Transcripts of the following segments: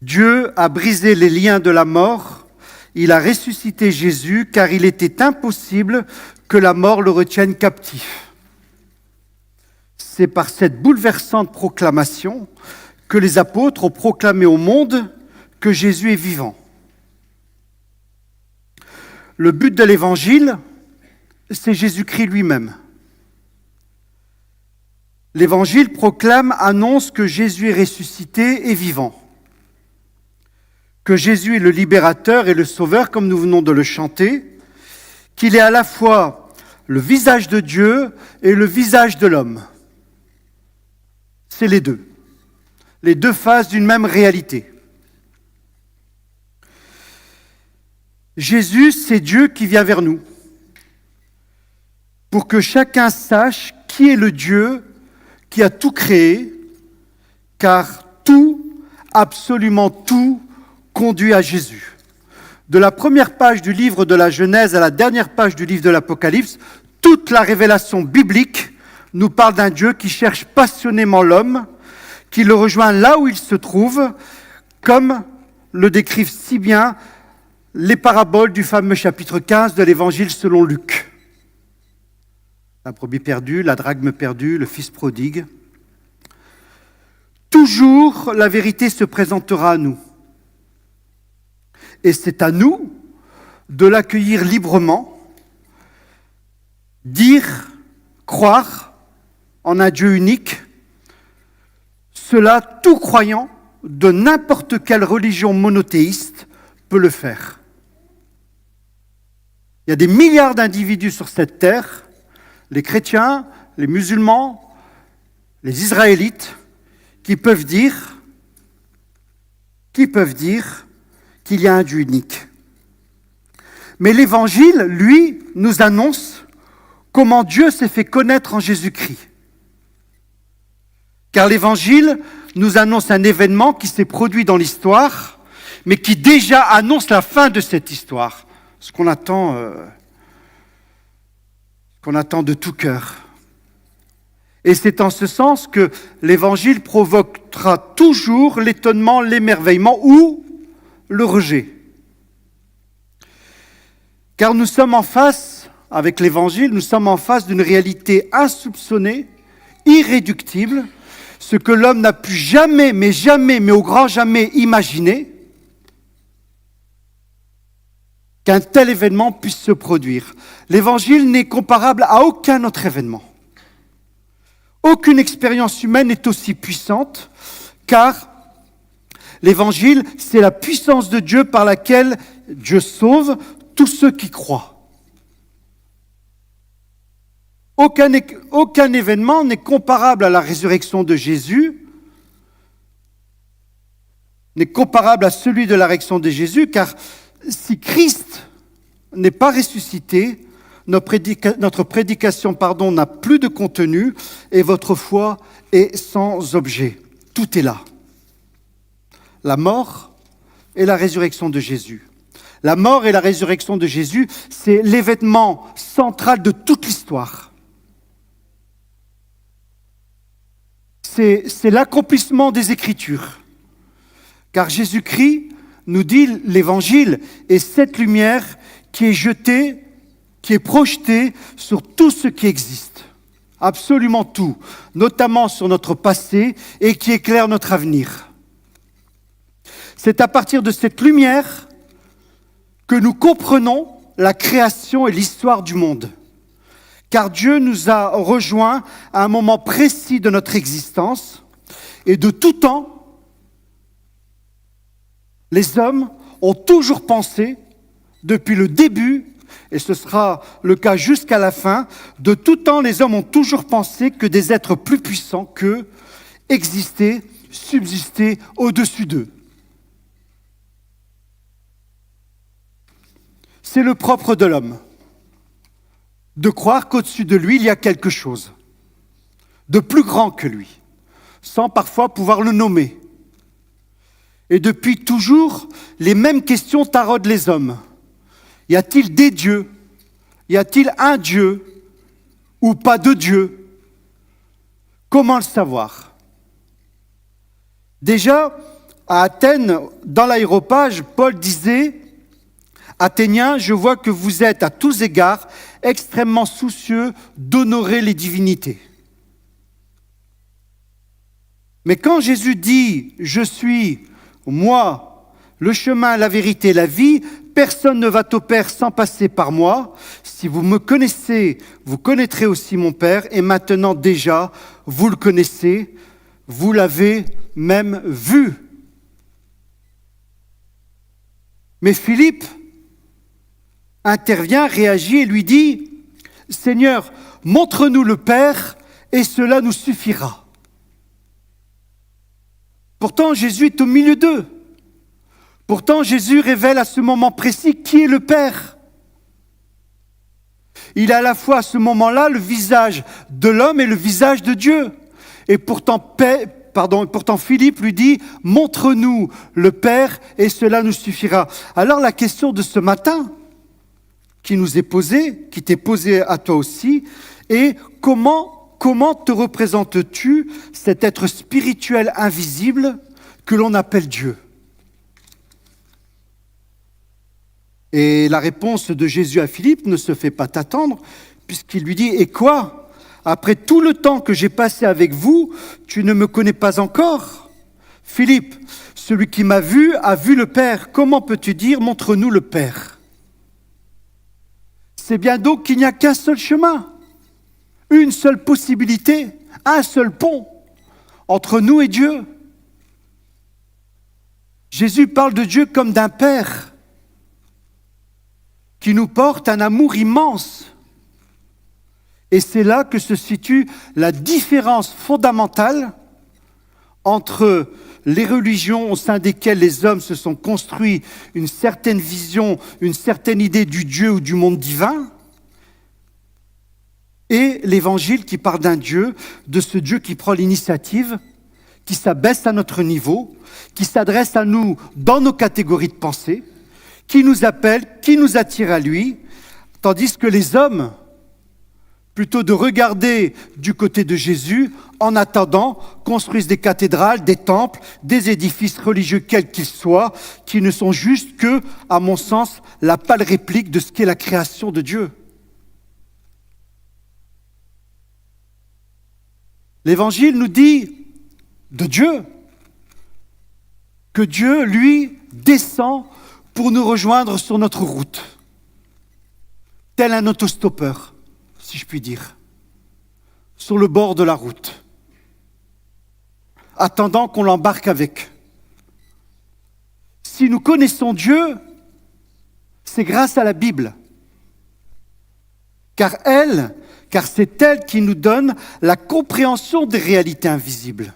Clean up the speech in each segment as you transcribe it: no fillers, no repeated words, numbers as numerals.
Dieu a brisé les liens de la mort, il a ressuscité Jésus, car il était impossible que la mort le retienne captif. C'est par cette bouleversante proclamation que les apôtres ont proclamé au monde que Jésus est vivant. Le but de l'Évangile, c'est Jésus-Christ lui-même. L'Évangile proclame, annonce que Jésus est ressuscité et vivant, que Jésus est le libérateur et le sauveur, comme nous venons de le chanter, qu'il est à la fois le visage de Dieu et le visage de l'homme. C'est les deux faces d'une même réalité. Jésus, c'est Dieu qui vient vers nous, pour que chacun sache qui est le Dieu qui a tout créé, car tout, absolument tout, conduit à Jésus. De la première page du livre de la Genèse à la dernière page du livre de l'Apocalypse, toute la révélation biblique nous parle d'un Dieu qui cherche passionnément l'homme, qui le rejoint là où il se trouve, comme le décrivent si bien les paraboles du fameux chapitre 15 de l'Évangile selon Luc. La brebis perdue, la drachme perdue, le fils prodigue. Toujours la vérité se présentera à nous. Et c'est à nous de l'accueillir librement, dire, croire en un Dieu unique, cela tout croyant de n'importe quelle religion monothéiste peut le faire. Il y a des milliards d'individus sur cette terre, les chrétiens, les musulmans, les Israélites, qui peuvent dire qu'il y a un Dieu unique. Mais l'Évangile, lui, nous annonce comment Dieu s'est fait connaître en Jésus-Christ. Car l'Évangile nous annonce un événement qui s'est produit dans l'histoire, mais qui déjà annonce la fin de cette histoire, ce qu'on attend de tout cœur. Et c'est en ce sens que l'Évangile provoquera toujours l'étonnement, l'émerveillement ou le rejet. Car nous sommes en face, avec l'Évangile, nous sommes en face d'une réalité insoupçonnée, irréductible, ce que l'homme n'a pu jamais, mais au grand jamais imaginer, qu'un tel événement puisse se produire. L'Évangile n'est comparable à aucun autre événement. Aucune expérience humaine n'est aussi puissante, car l'Évangile, c'est la puissance de Dieu par laquelle Dieu sauve tous ceux qui croient. Aucun événement n'est comparable à la résurrection de Jésus, n'est comparable à celui de la résurrection de Jésus, car si Christ n'est pas ressuscité, notre prédication n'a plus de contenu et votre foi est sans objet. Tout est là. La mort et la résurrection de Jésus. La mort et la résurrection de Jésus, c'est l'événement central de toute l'histoire. C'est l'accomplissement des Écritures. Car Jésus-Christ, nous dit l'Évangile, est cette lumière qui est jetée, qui est projetée sur tout ce qui existe. Absolument tout, notamment sur notre passé et qui éclaire notre avenir. C'est à partir de cette lumière que nous comprenons la création et l'histoire du monde. Car Dieu nous a rejoints à un moment précis de notre existence et de tout temps, les hommes ont toujours pensé, depuis le début, et ce sera le cas jusqu'à la fin, de tout temps, les hommes ont toujours pensé que des êtres plus puissants qu'eux existaient, subsistaient au-dessus d'eux. C'est le propre de l'homme, de croire qu'au-dessus de lui, il y a quelque chose de plus grand que lui, sans parfois pouvoir le nommer. Et depuis toujours, les mêmes questions taraudent les hommes. Y a-t-il des dieux? Y a-t-il un Dieu ou pas de Dieu? Comment le savoir? Déjà, À Athènes, dans l'aréopage, Paul disait « Athéniens, je vois que vous êtes à tous égards extrêmement soucieux d'honorer les divinités. » Mais quand Jésus dit « Je suis, moi, le chemin, la vérité, la vie », personne ne va au Père sans passer par moi. Si vous me connaissez, vous connaîtrez aussi mon Père. Et maintenant déjà, vous le connaissez, vous l'avez même vu. Mais Philippe intervient, réagit et lui dit « Seigneur, montre-nous le Père et cela nous suffira. » Pourtant, Jésus est au milieu d'eux. Pourtant, Jésus révèle à ce moment précis qui est le Père. Il a à la fois à ce moment-là le visage de l'homme et le visage de Dieu. Et pourtant, Philippe lui dit « Montre-nous le Père et cela nous suffira. » Alors la question de ce matin qui nous est posée, qui t'est posée à toi aussi, est comment te représentes-tu cet être spirituel invisible que l'on appelle Dieu ? Et la réponse de Jésus à Philippe ne se fait pas t'attendre, puisqu'il lui dit « Et quoi ? Après tout le temps que j'ai passé avec vous, tu ne me connais pas encore ? Philippe, celui qui m'a vu a vu le Père. Comment peux-tu dire « Montre-nous le Père » ? C'est bien donc qu'il n'y a qu'un seul chemin, une seule possibilité, un seul pont entre nous et Dieu. Jésus parle de Dieu comme d'un Père qui nous porte un amour immense. Et c'est là que se situe la différence fondamentale entre les religions au sein desquelles les hommes se sont construits une certaine vision, une certaine idée du Dieu ou du monde divin, et l'Évangile qui parle d'un Dieu, de ce Dieu qui prend l'initiative, qui s'abaisse à notre niveau, qui s'adresse à nous dans nos catégories de pensée, qui nous appelle, qui nous attire à lui, tandis que les hommes, plutôt de regarder du côté de Jésus, en attendant, construisent des cathédrales, des temples, des édifices religieux quels qu'ils soient, qui ne sont juste que, à mon sens, la pâle réplique de ce qu'est la création de Dieu. L'Évangile nous dit de Dieu, que Dieu, lui, descend pour nous rejoindre sur notre route, tel un autostoppeur, si je puis dire, sur le bord de la route, attendant qu'on l'embarque avec. Si nous connaissons Dieu, c'est grâce à la Bible, car c'est elle qui nous donne la compréhension des réalités invisibles.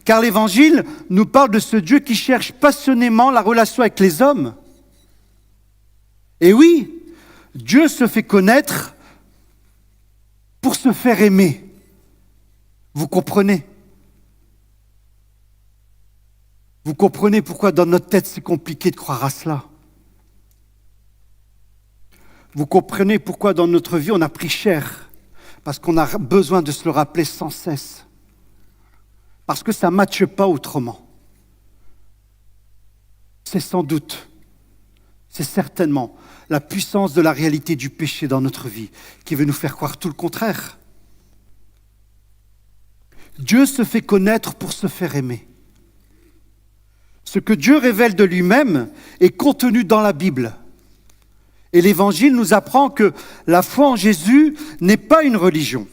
Car l'Évangile nous parle de ce Dieu qui cherche passionnément la relation avec les hommes. Et oui, Dieu se fait connaître pour se faire aimer. Vous comprenez ? Vous comprenez pourquoi dans notre tête c'est compliqué de croire à cela ? Vous comprenez pourquoi dans notre vie on a pris cher ? Parce qu'on a besoin de se le rappeler sans cesse. Parce que ça ne matche pas autrement. C'est sans doute, c'est certainement la puissance de la réalité du péché dans notre vie qui veut nous faire croire tout le contraire. Dieu se fait connaître pour se faire aimer. Ce que Dieu révèle de lui-même est contenu dans la Bible. Et l'Évangile nous apprend que la foi en Jésus n'est pas une religion.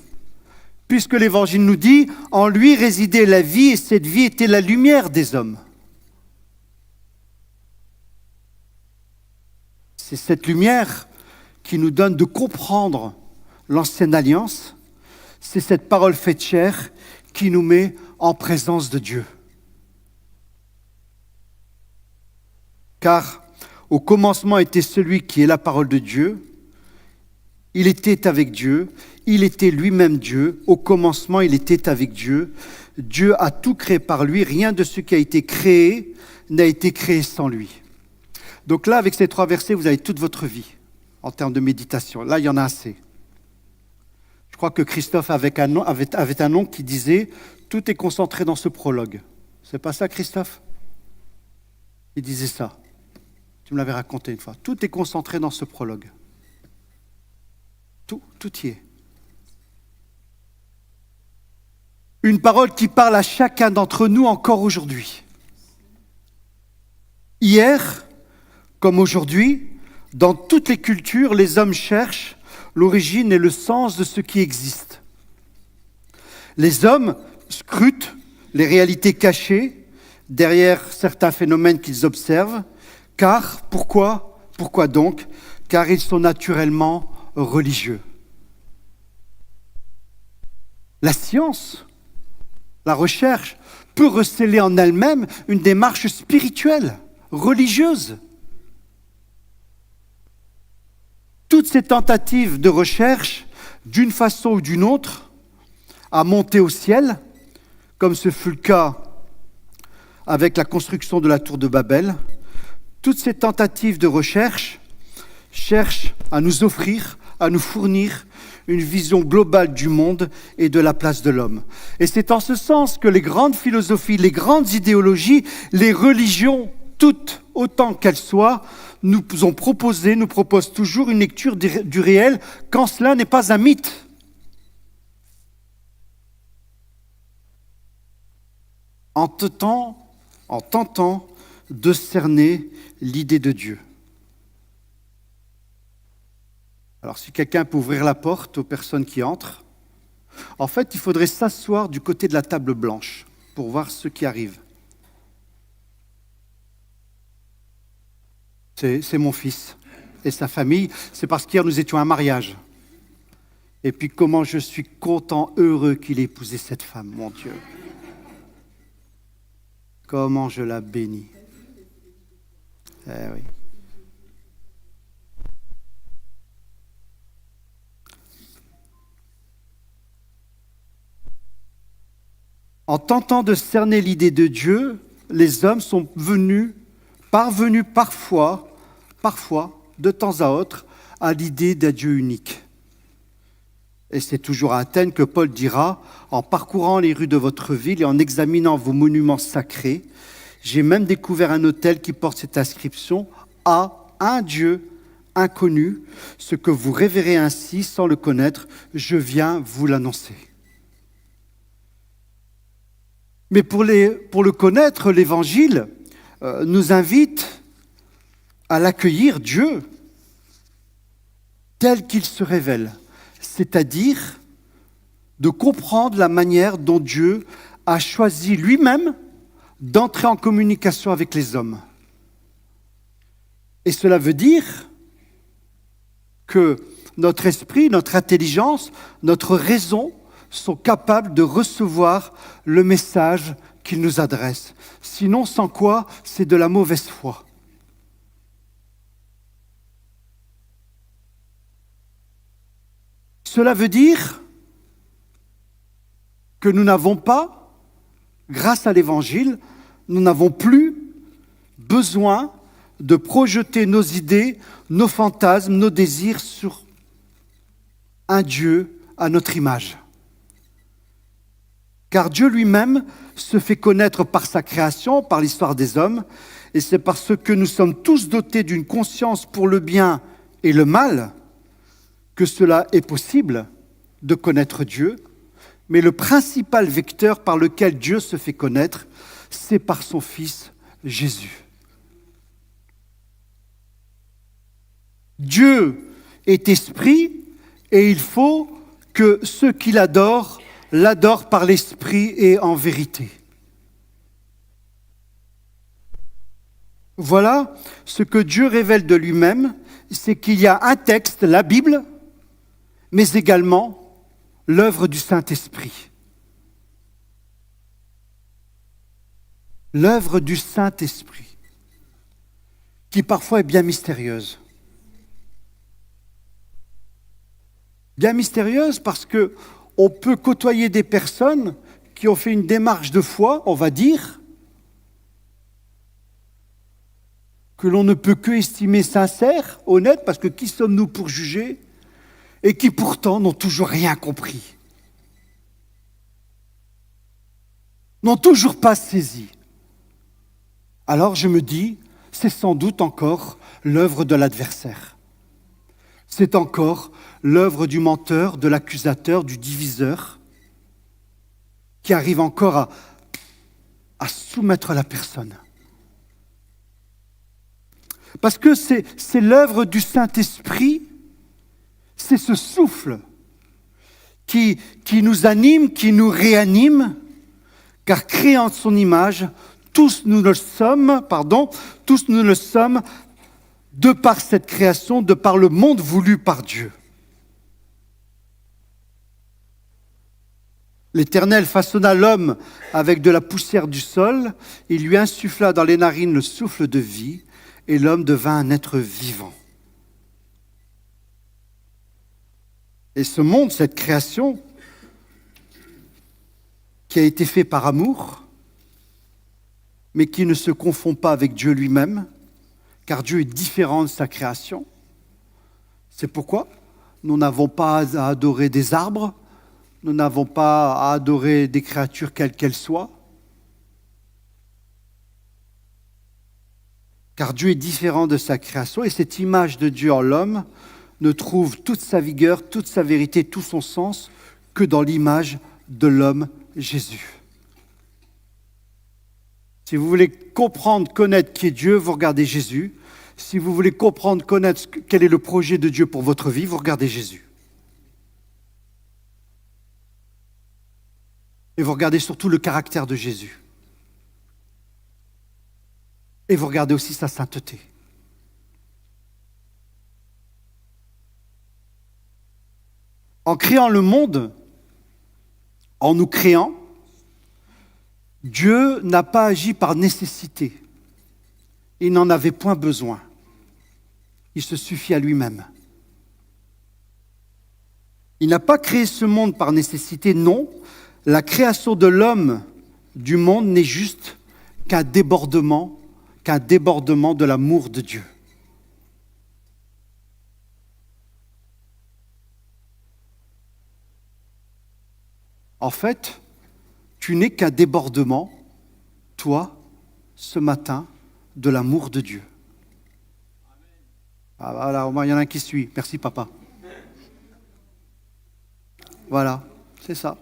Puisque l'Évangile nous dit « En lui résidait la vie et cette vie était la lumière des hommes ». C'est cette lumière qui nous donne de comprendre l'ancienne alliance. C'est cette parole faite chair qui nous met en présence de Dieu. Car au commencement était celui qui est la parole de Dieu. Il était avec Dieu, il était lui-même Dieu. Au commencement, il était avec Dieu. Dieu a tout créé par lui. Rien de ce qui a été créé n'a été créé sans lui. Donc là, avec ces 3 versets, vous avez toute votre vie en termes de méditation. Là, il y en a assez. Je crois que Christophe avait un nom qui disait « Tout est concentré dans ce prologue ». C'est pas ça, Christophe? Il disait ça. Tu me l'avais raconté une fois. Tout est concentré dans ce prologue. Tout y est. Une parole qui parle à chacun d'entre nous encore aujourd'hui. Hier, comme aujourd'hui, dans toutes les cultures, les hommes cherchent l'origine et le sens de ce qui existe. Les hommes scrutent les réalités cachées derrière certains phénomènes qu'ils observent, car, pourquoi donc? Car ils sont naturellement religieux. La science, la recherche, peut receler en elle-même une démarche spirituelle, religieuse. Toutes ces tentatives de recherche, d'une façon ou d'une autre, à monter au ciel, comme ce fut le cas avec la construction de la tour de Babel, toutes ces tentatives de recherche cherchent à nous offrir, à nous fournir une vision globale du monde et de la place de l'homme. Et c'est en ce sens que les grandes philosophies, les grandes idéologies, les religions, toutes autant qu'elles soient, nous proposent toujours une lecture du réel quand cela n'est pas un mythe. En tentant de cerner l'idée de Dieu. Alors si quelqu'un peut ouvrir la porte aux personnes qui entrent, en fait, il faudrait s'asseoir du côté de la table blanche pour voir ce qui arrive. C'est mon fils et sa famille. C'est parce qu'hier nous étions à un mariage. Et puis comment je suis content, heureux qu'il ait épousé cette femme, mon Dieu. Comment je la bénis. Eh oui. En tentant de cerner l'idée de Dieu, les hommes sont parvenus parfois, de temps à autre, à l'idée d'un Dieu unique. Et c'est toujours à Athènes que Paul dira, en parcourant les rues de votre ville et en examinant vos monuments sacrés, j'ai même découvert un autel qui porte cette inscription, à un Dieu inconnu, ce que vous révérez ainsi sans le connaître, je viens vous l'annoncer. Mais pour le connaître, l'Évangile nous invite à l'accueillir, Dieu, tel qu'il se révèle, c'est-à-dire de comprendre la manière dont Dieu a choisi lui-même d'entrer en communication avec les hommes. Et cela veut dire que notre esprit, notre intelligence, notre raison sont capables de recevoir le message qu'il nous adresse. Sinon, sans quoi, c'est de la mauvaise foi. Cela veut dire que nous n'avons pas, grâce à l'Évangile, nous n'avons plus besoin de projeter nos idées, nos fantasmes, nos désirs sur un Dieu à notre image. Car Dieu lui-même se fait connaître par sa création, par l'histoire des hommes, et c'est parce que nous sommes tous dotés d'une conscience pour le bien et le mal que cela est possible de connaître Dieu. Mais le principal vecteur par lequel Dieu se fait connaître, c'est par son Fils Jésus. Dieu est esprit et il faut que ceux qui l'adorent par l'esprit et en vérité. Voilà ce que Dieu révèle de lui-même, c'est qu'il y a un texte, la Bible, mais également l'œuvre du Saint-Esprit. L'œuvre du Saint-Esprit, qui parfois est bien mystérieuse. Bien mystérieuse parce que on peut côtoyer des personnes qui ont fait une démarche de foi, on va dire, que l'on ne peut que estimer sincère, honnête, parce que qui sommes-nous pour juger, et qui pourtant n'ont toujours rien compris, n'ont toujours pas saisi. alors je me dis, c'est sans doute encore l'œuvre de l'adversaire. C'est encore l'œuvre du menteur, de l'accusateur, du diviseur, qui arrive encore à soumettre la personne. Parce que c'est l'œuvre du Saint-Esprit, c'est ce souffle qui nous anime, qui nous réanime, car créés en son image, tous nous le sommes de par cette création, de par le monde voulu par Dieu. L'Éternel façonna l'homme avec de la poussière du sol, il lui insuffla dans les narines le souffle de vie, et l'homme devint un être vivant. Et ce monde, cette création, qui a été fait par amour, mais qui ne se confond pas avec Dieu lui-même, car Dieu est différent de sa création. C'est pourquoi nous n'avons pas à adorer des arbres, nous n'avons pas à adorer des créatures quelles qu'elles soient, car Dieu est différent de sa création, et cette image de Dieu en l'homme ne trouve toute sa vigueur, toute sa vérité, tout son sens que dans l'image de l'homme Jésus. Si vous voulez comprendre, connaître qui est Dieu, vous regardez Jésus. Si vous voulez comprendre, connaître quel est le projet de Dieu pour votre vie, vous regardez Jésus. Et vous regardez surtout le caractère de Jésus. Et vous regardez aussi sa sainteté. En créant le monde, en nous créant, Dieu n'a pas agi par nécessité. Il n'en avait point besoin. Il se suffit à lui-même. Il n'a pas créé ce monde par nécessité, non. La création de l'homme, du monde, n'est juste qu'un débordement de l'amour de Dieu. En fait, tu n'es qu'un débordement, toi, ce matin, de l'amour de Dieu. Ah, voilà, au moins il y en a un qui suit. Merci papa. Voilà, c'est ça.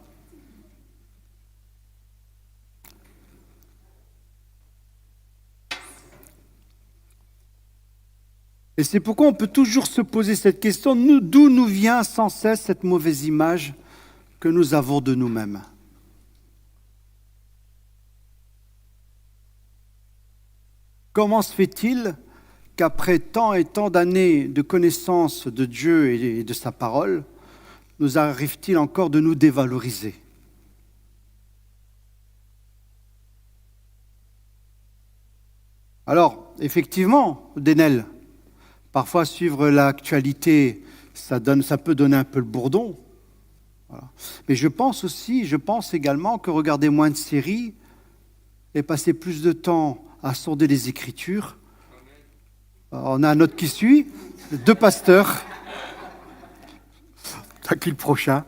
Et c'est pourquoi on peut toujours se poser cette question, d'où nous vient sans cesse cette mauvaise image que nous avons de nous-mêmes. Comment se fait-il qu'après tant et tant d'années de connaissance de Dieu et de sa parole, nous arrive-t-il encore de nous dévaloriser ? Alors, effectivement, Denel, parfois suivre l'actualité, ça peut donner un peu le bourdon. Voilà. Mais je pense également que regarder moins de séries et passer plus de temps à sonder les Écritures. On a un autre qui suit, 2 pasteurs. T'as qui le prochain ?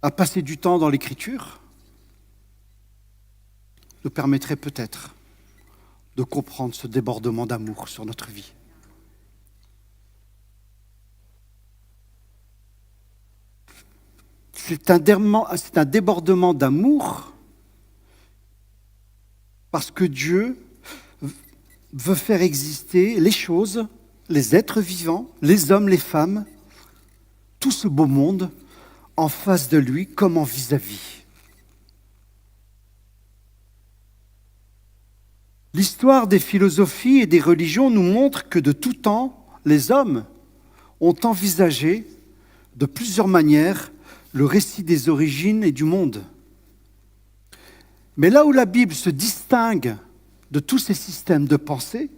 À passer du temps dans l'Écriture nous permettrait peut-être de comprendre ce débordement d'amour sur notre vie. C'est un débordement d'amour parce que Dieu veut faire exister les choses, les êtres vivants, les hommes, les femmes, tout ce beau monde en face de lui comme en vis-à-vis. L'histoire des philosophies et des religions nous montre que de tout temps, les hommes ont envisagé de plusieurs manières le récit des origines et du monde. Mais là où la Bible se distingue de tous ces systèmes de pensée,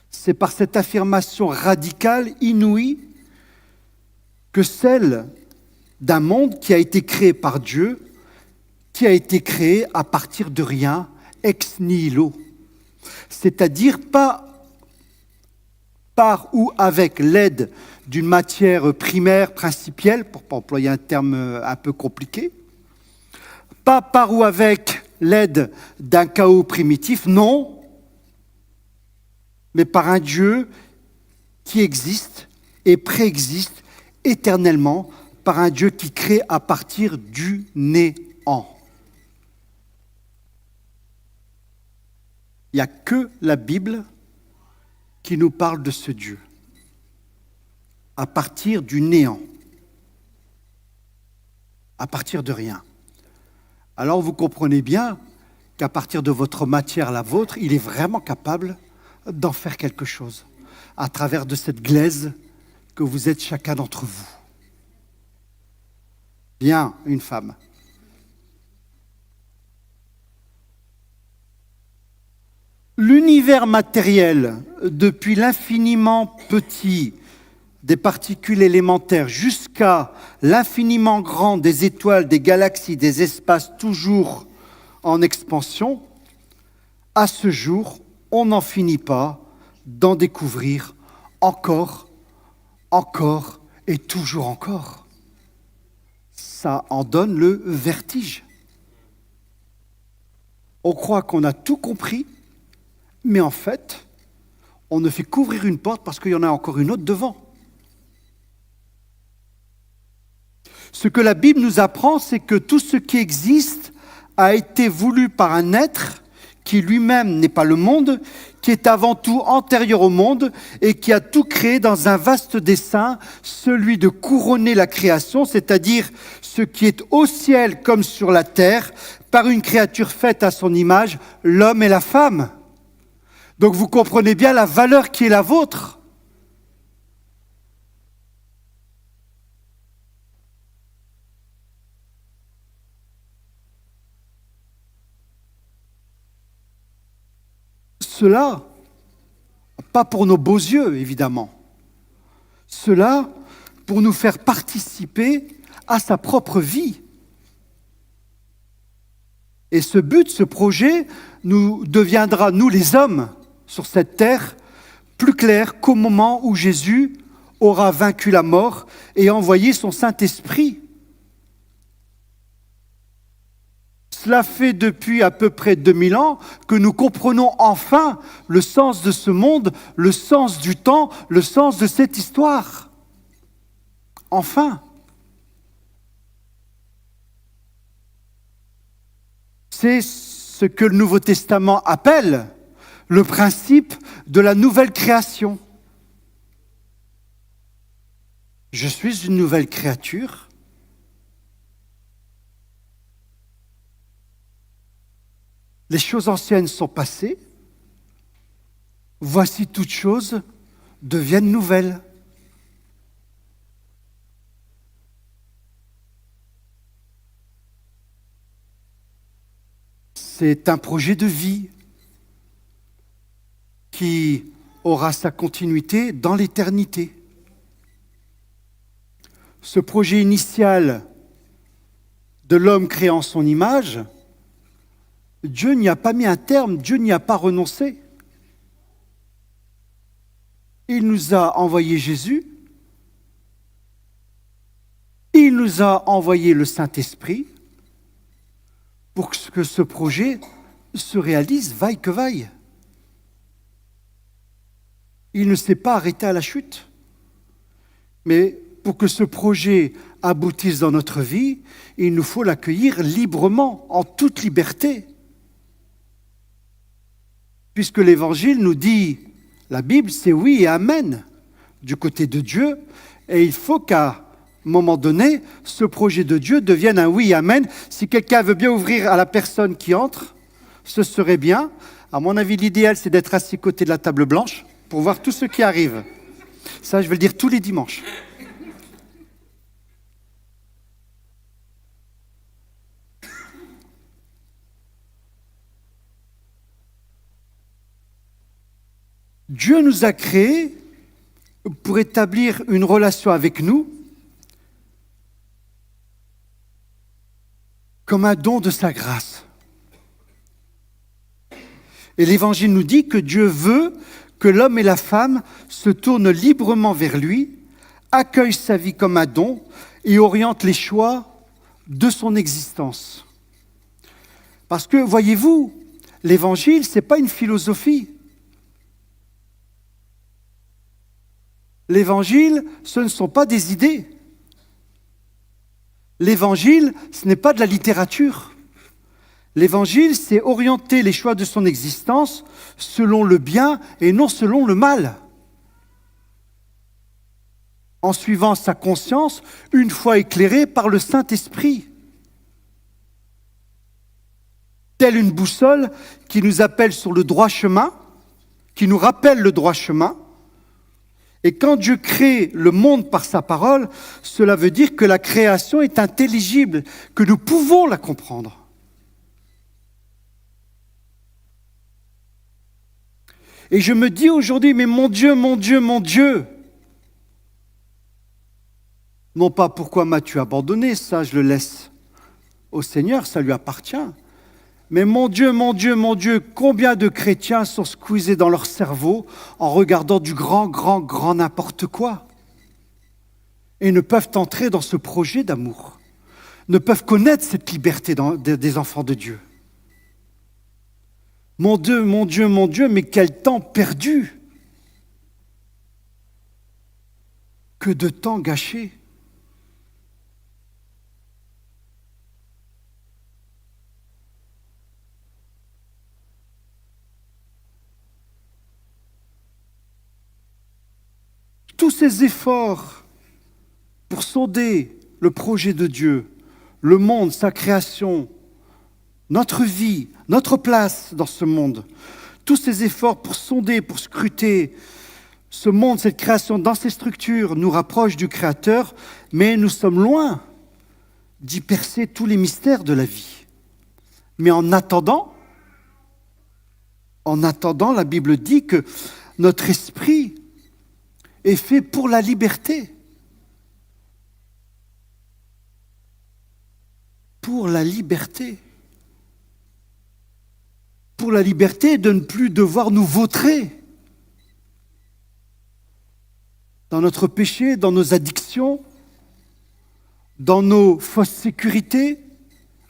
c'est par cette affirmation radicale, inouïe, que celle d'un monde qui a été créé par Dieu, qui a été créé à partir de rien, ex nihilo. C'est-à-dire pas par ou avec l'aide d'une matière primaire, principielle, pour ne pas employer un terme un peu compliqué, Pas par ou avec l'aide d'un chaos primitif, non, mais par un Dieu qui existe et préexiste éternellement, par un Dieu qui crée à partir du néant. Il n'y a que la Bible qui nous parle de ce Dieu, à partir du néant, à partir de rien. Alors vous comprenez bien qu'à partir de votre matière, la vôtre, il est vraiment capable d'en faire quelque chose, à travers de cette glaise que vous êtes chacun d'entre vous. Bien, une femme. L'univers matériel, depuis l'infiniment petit des particules élémentaires jusqu'à l'infiniment grand des étoiles, des galaxies, des espaces toujours en expansion, à ce jour, on n'en finit pas d'en découvrir encore et toujours encore. Ça en donne le vertige. On croit qu'on a tout compris, mais en fait, on ne fait qu'ouvrir une porte parce qu'il y en a encore une autre devant. Ce que la Bible nous apprend, c'est que tout ce qui existe a été voulu par un être qui lui-même n'est pas le monde, qui est avant tout antérieur au monde et qui a tout créé dans un vaste dessein, celui de couronner la création, c'est-à-dire ce qui est au ciel comme sur la terre, par une créature faite à son image, l'homme et la femme. Donc vous comprenez bien la valeur qui est la vôtre. Cela, pas pour nos beaux yeux, évidemment. Cela, pour nous faire participer à sa propre vie. Et ce but, ce projet, nous deviendra, nous les hommes, sur cette terre, plus clair qu'au moment où Jésus aura vaincu la mort et envoyé son Saint-Esprit. Cela fait depuis à peu près 2000 ans que nous comprenons enfin le sens de ce monde, le sens du temps, le sens de cette histoire. Enfin. C'est ce que le Nouveau Testament appelle le principe de la nouvelle création. Je suis une nouvelle créature. Les choses anciennes sont passées. Voici toutes choses deviennent nouvelles. C'est un projet de vie qui aura sa continuité dans l'éternité. Ce projet initial de l'homme créé en son image, Dieu n'y a pas mis un terme, Dieu n'y a pas renoncé. Il nous a envoyé Jésus, il nous a envoyé le Saint-Esprit pour que ce projet se réalise, vaille que vaille. Il ne s'est pas arrêté à la chute. Mais pour que ce projet aboutisse dans notre vie, il nous faut l'accueillir librement, en toute liberté. Puisque l'Évangile nous dit, la Bible, c'est oui et amen du côté de Dieu, et il faut qu'à un moment donné, ce projet de Dieu devienne un oui et amen. Si quelqu'un veut bien ouvrir à la personne qui entre, ce serait bien. À mon avis, l'idéal, c'est d'être assis à côté de la table blanche pour voir tout ce qui arrive. Ça, je vais le dire tous les dimanches. Dieu nous a créés pour établir une relation avec nous comme un don de sa grâce. Et l'Évangile nous dit que Dieu veut que l'homme et la femme se tournent librement vers lui, accueillent sa vie comme un don et orientent les choix de son existence. Parce que, voyez-vous, l'évangile, ce n'est pas une philosophie. L'évangile, ce ne sont pas des idées. L'évangile, ce n'est pas de la littérature. L'évangile, c'est orienter les choix de son existence selon le bien et non selon le mal. En suivant sa conscience, une fois éclairée par le Saint-Esprit. Telle une boussole qui nous appelle sur le droit chemin, qui nous rappelle le droit chemin. Et quand Dieu crée le monde par sa parole, cela veut dire que la création est intelligible, que nous pouvons la comprendre. Et je me dis aujourd'hui, mais mon Dieu, mon Dieu, mon Dieu, non pas pourquoi m'as-tu abandonné, ça je le laisse au Seigneur, ça lui appartient. Mais mon Dieu, mon Dieu, mon Dieu, combien de chrétiens sont squeezés dans leur cerveau en regardant du grand n'importe quoi et ne peuvent entrer dans ce projet d'amour, ne peuvent connaître cette liberté des enfants de Dieu. Mon Dieu, mon Dieu, mon Dieu, mais quel temps perdu! Que de temps gâché! Tous ces efforts pour sonder le projet de Dieu, le monde, sa création, notre vie, notre place dans ce monde, tous ces efforts pour sonder, pour scruter ce monde, cette création dans ses structures nous rapprochent du Créateur, mais nous sommes loin d'y percer tous les mystères de la vie. Mais en attendant, la Bible dit que notre esprit est fait pour la liberté. Pour la liberté. Pour la liberté de ne plus devoir nous vautrer dans notre péché, dans nos addictions, dans nos fausses sécurités,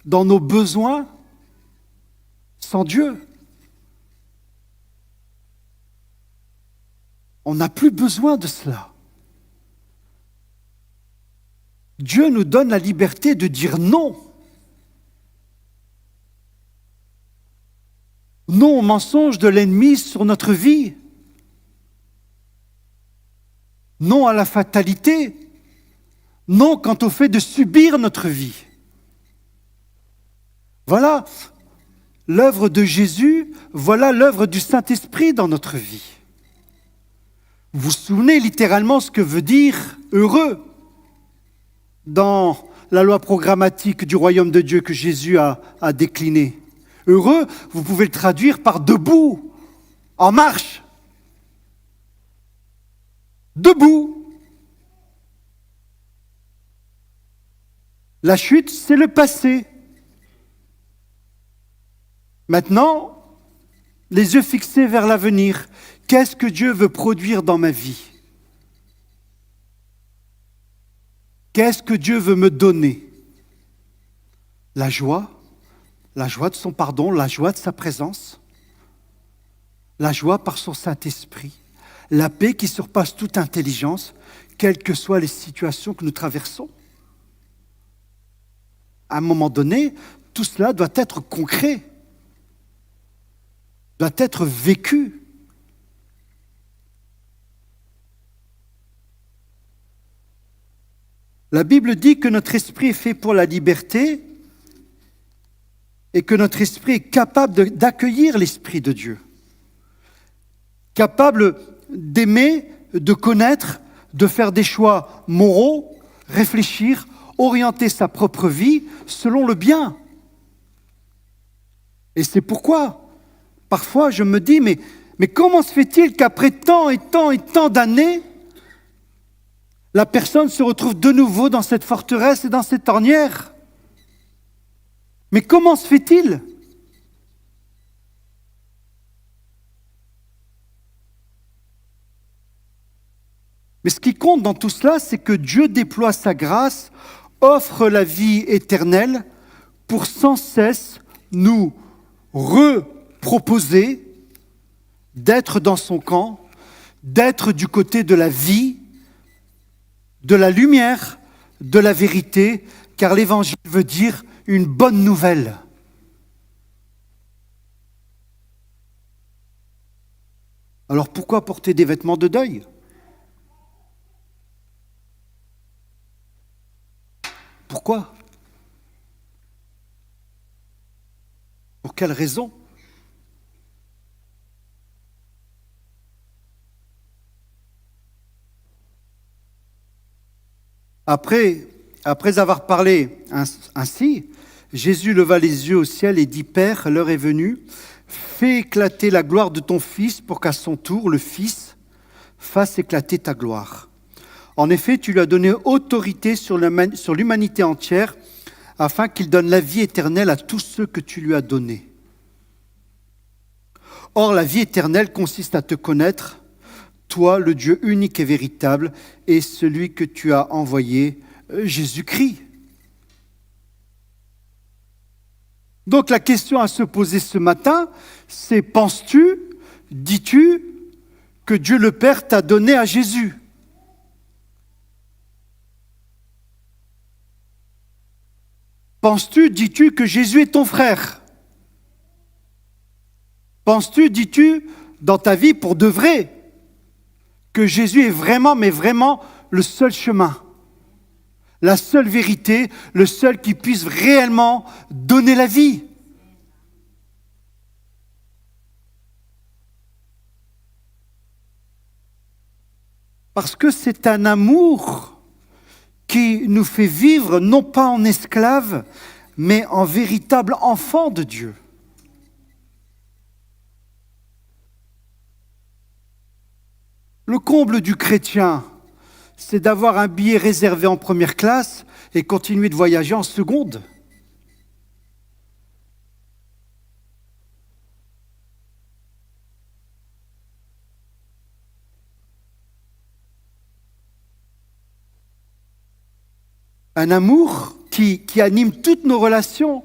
dans nos besoins, sans Dieu. On n'a plus besoin de cela. Dieu nous donne la liberté de dire non. Non au mensonge de l'ennemi sur notre vie. Non à la fatalité. Non quant au fait de subir notre vie. Voilà l'œuvre de Jésus, voilà l'œuvre du Saint-Esprit dans notre vie. Vous vous souvenez littéralement ce que veut dire « heureux » dans la loi programmatique du royaume de Dieu que Jésus a déclinée. Heureux, vous pouvez le traduire par debout, en marche. Debout. La chute, c'est le passé. Maintenant, les yeux fixés vers l'avenir. Qu'est-ce que Dieu veut produire dans ma vie? Qu'est-ce que Dieu veut me donner? La joie de son pardon, la joie de sa présence, la joie par son Saint-Esprit, la paix qui surpasse toute intelligence, quelles que soient les situations que nous traversons. À un moment donné, tout cela doit être concret, doit être vécu. La Bible dit que notre esprit est fait pour la liberté et que notre esprit est capable d'accueillir l'Esprit de Dieu, capable d'aimer, de connaître, de faire des choix moraux, réfléchir, orienter sa propre vie selon le bien. Et c'est pourquoi, parfois, je me dis, mais comment se fait-il qu'après tant et tant et tant d'années, la personne se retrouve de nouveau dans cette forteresse et dans cette ornière? Mais comment se fait-il? Mais ce qui compte dans tout cela, c'est que Dieu déploie sa grâce, offre la vie éternelle pour sans cesse nous reproposer d'être dans son camp, d'être du côté de la vie, de la lumière, de la vérité, car l'évangile veut dire une bonne nouvelle. Alors pourquoi porter des vêtements de deuil? Pourquoi? Pour quelle raison? Après avoir parlé ainsi, Jésus leva les yeux au ciel et dit, Père, l'heure est venue, fais éclater la gloire de ton Fils pour qu'à son tour, le Fils fasse éclater ta gloire. En effet, tu lui as donné autorité sur l'humanité entière afin qu'il donne la vie éternelle à tous ceux que tu lui as donnés. Or, la vie éternelle consiste à te connaître, toi, le Dieu unique et véritable, et celui que tu as envoyé, Jésus-Christ. Donc la question à se poser ce matin, c'est penses-tu, dis-tu, que Dieu le Père t'a donné à Jésus? Penses-tu, dis-tu que Jésus est ton frère? Penses-tu, dis-tu, dans ta vie pour de vrai, que Jésus est vraiment, mais vraiment le seul chemin, la seule vérité, le seul qui puisse réellement donner la vie? Parce que c'est un amour qui nous fait vivre non pas en esclaves, mais en véritables enfants de Dieu. Le comble du chrétien, c'est d'avoir un billet réservé en première classe et continuer de voyager en seconde. Un amour qui anime toutes nos relations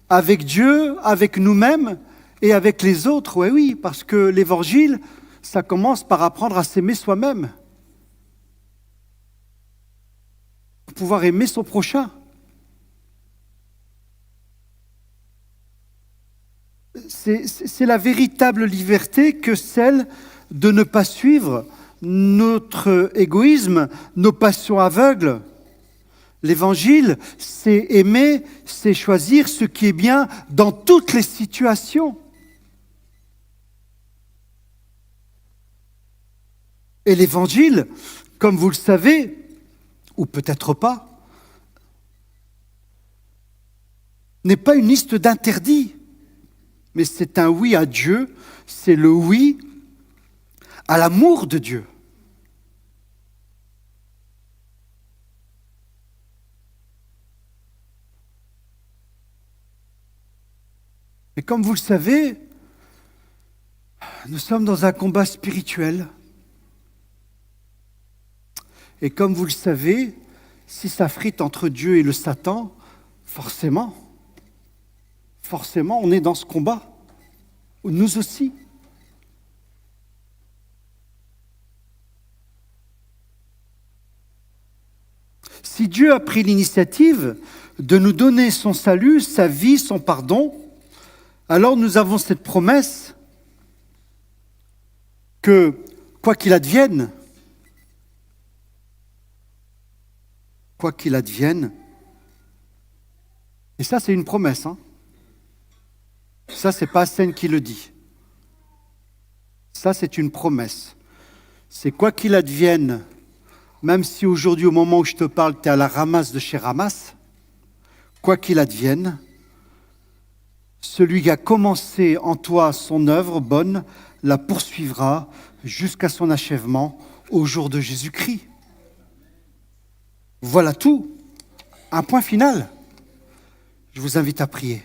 avec Dieu, avec nous-mêmes et avec les autres. Oui, oui, parce que l'évangile, ça commence par apprendre à s'aimer soi-même, pour pouvoir aimer son prochain. C'est la véritable liberté que celle de ne pas suivre notre égoïsme, nos passions aveugles. L'évangile, c'est aimer, c'est choisir ce qui est bien dans toutes les situations. Et l'évangile, comme vous le savez, ou peut-être pas, n'est pas une liste d'interdits, mais c'est un oui à Dieu, c'est le oui à l'amour de Dieu. Et comme vous le savez, nous sommes dans un combat spirituel. Et comme vous le savez, si ça frite entre Dieu et le Satan, forcément, on est dans ce combat. Nous aussi. Si Dieu a pris l'initiative de nous donner son salut, sa vie, son pardon, alors nous avons cette promesse que, quoi qu'il advienne, et ça c'est une promesse, hein. Ça c'est pas Seine qui le dit. Ça c'est une promesse. C'est quoi qu'il advienne, même si aujourd'hui au moment où je te parle, tu es à la ramasse de chez Ramasse, quoi qu'il advienne, celui qui a commencé en toi son œuvre bonne la poursuivra jusqu'à son achèvement au jour de Jésus-Christ. Voilà tout. Un point final. Je vous invite à prier.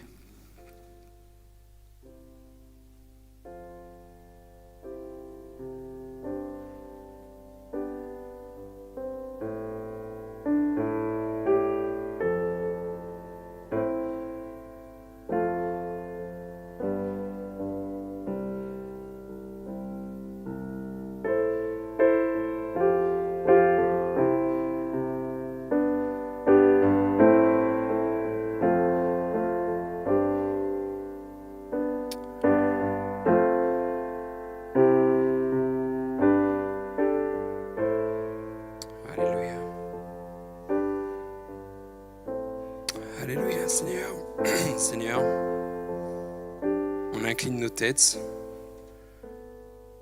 incline nos têtes,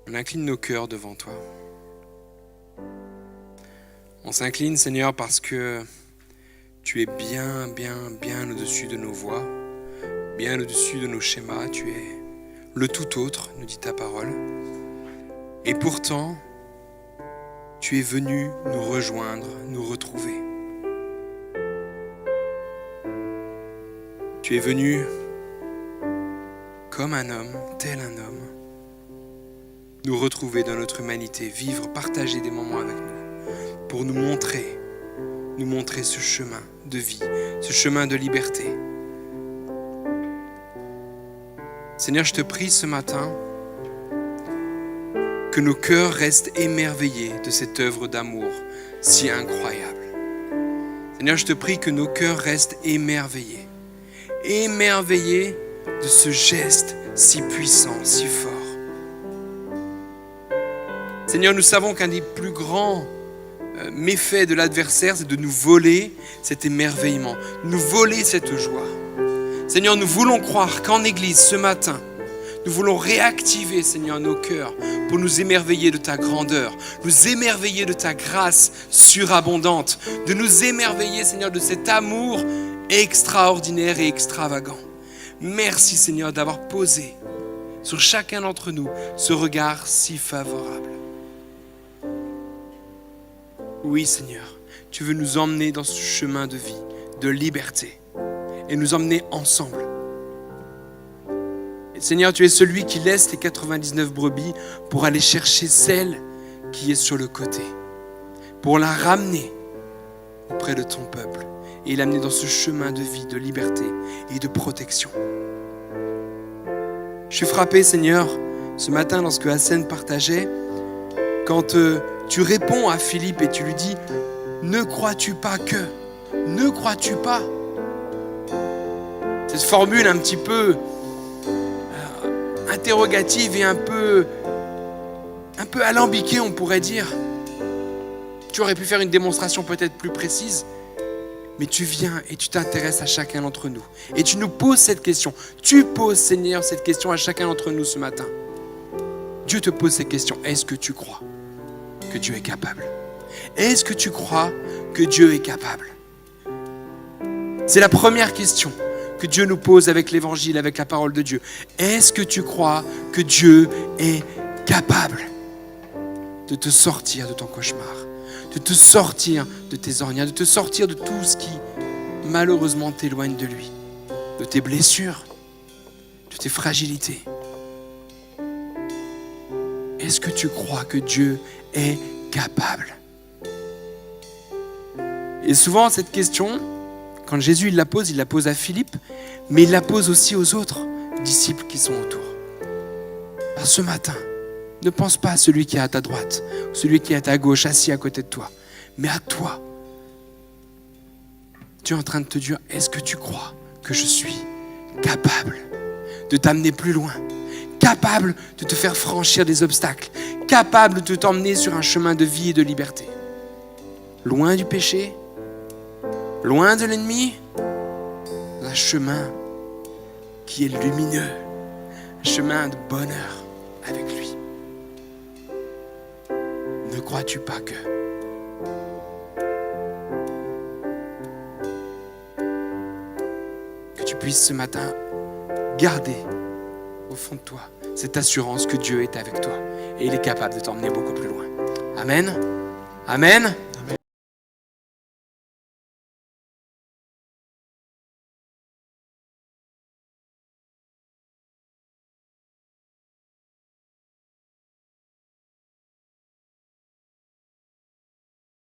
on incline nos cœurs devant toi. On s'incline, Seigneur, parce que tu es bien, bien, bien au-dessus de nos voix, bien au-dessus de nos schémas. Tu es le tout autre, nous dit ta parole. Et pourtant, tu es venu nous rejoindre, nous retrouver. Tu es venu comme un homme, tel un homme, nous retrouver dans notre humanité, vivre, partager des moments avec nous, pour nous montrer ce chemin de vie, ce chemin de liberté. Seigneur, je te prie ce matin que nos cœurs restent émerveillés de cette œuvre d'amour si incroyable. Seigneur, je te prie que nos cœurs restent émerveillés de ce geste si puissant, si fort. Seigneur, nous savons qu'un des plus grands méfaits de l'adversaire, c'est de nous voler cet émerveillement, nous voler cette joie. Seigneur, nous voulons croire qu'en Église, ce matin, nous voulons réactiver, Seigneur, nos cœurs pour nous émerveiller de ta grandeur, nous émerveiller de ta grâce surabondante, de nous émerveiller, Seigneur, de cet amour extraordinaire et extravagant. Merci, Seigneur, d'avoir posé sur chacun d'entre nous ce regard si favorable. Oui, Seigneur, tu veux nous emmener dans ce chemin de vie, de liberté, et nous emmener ensemble. Et Seigneur, tu es celui qui laisse les 99 brebis pour aller chercher celle qui est sur le côté, pour la ramener auprès de ton peuple et l'amener dans ce chemin de vie, de liberté et de protection. Je suis frappé, Seigneur, ce matin lorsque Hassan partageait, quand tu réponds à Philippe et tu lui dis « Ne crois-tu pas que ?» Ne crois-tu pas? Cette formule un petit peu interrogative et un peu alambiquée, on pourrait dire. Tu aurais pu faire une démonstration peut-être plus précise, mais tu viens et tu t'intéresses à chacun d'entre nous. Et tu nous poses cette question. Tu poses, Seigneur, cette question à chacun d'entre nous ce matin. Dieu te pose cette question. Est-ce que tu crois que Dieu est capable? Est-ce que tu crois que Dieu est capable? C'est la première question que Dieu nous pose avec l'évangile, avec la parole de Dieu. Est-ce que tu crois que Dieu est capable de te sortir de ton cauchemar, de te sortir de tes ornières, de te sortir de tout ce qui malheureusement t'éloigne de lui, de tes blessures, de tes fragilités? Est-ce que tu crois que Dieu est capable? Et souvent cette question, quand Jésus il la pose à Philippe, mais il la pose aussi aux autres disciples qui sont autour. Alors ce matin, ne pense pas à celui qui est à ta droite, celui qui est à ta gauche, assis à côté de toi, mais à toi. Dieu est en train de te dire, est-ce que tu crois que je suis capable de t'amener plus loin, capable de te faire franchir des obstacles, capable de t'emmener sur un chemin de vie et de liberté, loin du péché, loin de l'ennemi, un chemin qui est lumineux, un chemin de bonheur avec lui. Ne crois-tu pas que tu puisses ce matin garder au fond de toi cette assurance que Dieu est avec toi et il est capable de t'emmener beaucoup plus loin. Amen. Amen.